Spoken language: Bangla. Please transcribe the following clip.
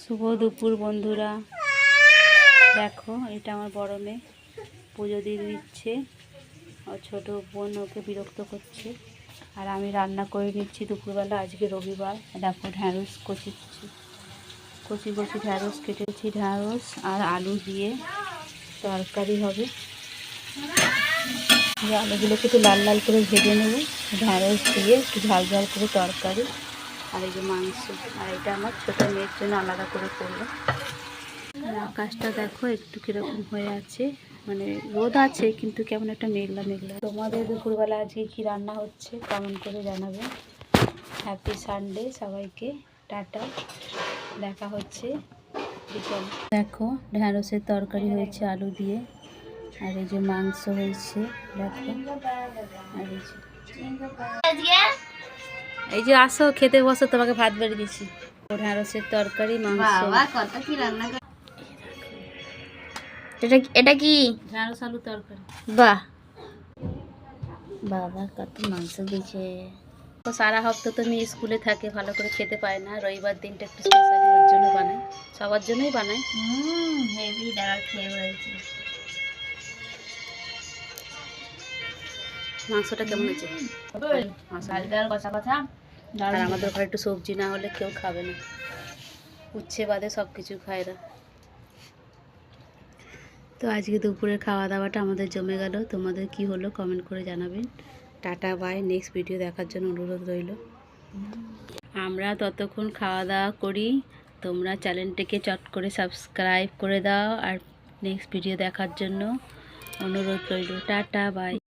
শুভ দুপুর বন্ধুরা। দেখো এটা আমার বড় মেয়ে পুজো দিয়ে দিচ্ছে, আর ছোটো বোন ওকে বিরক্ত করছে। আর আমি রান্না করে নিচ্ছি দুপুরবেলা, আজকে রবিবার। দেখো ঢ্যাঁড়স কচি কচি ঢ্যাঁড়স কেটেছি, ঢ্যাঁড়স আর আলু দিয়ে তরকারি হবে। আলুগুলোকে একটু লাল লাল করে ভেজে নেব, ঢ্যাঁড়স দিয়ে একটু ঝাল ঝাল করে তরকারি, আর এই যে মাংস। আর এটা আমার ছোটো মেয়ের জন্য আলাদা করে করবো। আর আকাশটা দেখো একটু কীরকম হয়ে আছে, মানে রোদ আছে কিন্তু কেমন একটা মেঘলা মেঘলা। তোমাদের দুপুরবেলা আজকে কি রান্না হচ্ছে কমেন্ট করে জানাবে। হ্যাপি সানডে সবাইকে, টাটা, দেখা হচ্ছে বিকেল। দেখো ঢ্যাঁড়সের তরকারি হয়েছে আলু দিয়ে, আর এই যে মাংস হয়েছে দেখো। আর এই যে আসো খেতে বসো, তোমাকে ভাত বেড়ে দিচ্ছি। ঢ্যাঁড়সের তরকারি মাংস। কত কি রান্না। এটা কি ঢ্যাঁড়স আলু তরকারি। বাহ বাবা কত মাংস দিয়েছে। তো সারা হপ্তাহ তো মেয়ে স্কুলে থাকে, ভালো করে খেতে পায় না, রবিবার দিনটা একটু স্পেশালি ওর জন্য বানাই, সবার জন্যই বানাই। হেভি দাঁড়া খেয়ে বলছি। মাংসটা কেমন হয়েছে? কষা কষা। আর আমাদের ঘরে একটু সবজি না হলে কেউ খাবে না, উচ্ছে বাদে সব কিছু খায় না। তো আজকে দুপুরের খাওয়া দাওয়াটা আমাদের জমে গেল। তোমাদের কি হলো কমেন্ট করে জানাবেন। টাটা বাই, নেক্সট ভিডিও দেখার জন্য অনুরোধ রইল। আমরা ততক্ষণ খাওয়া দাওয়া করি, তোমরা চ্যানেলটিকে চট করে সাবস্ক্রাইব করে দাও, আর নেক্সট ভিডিও দেখার জন্য অনুরোধ রইল। Tata bye.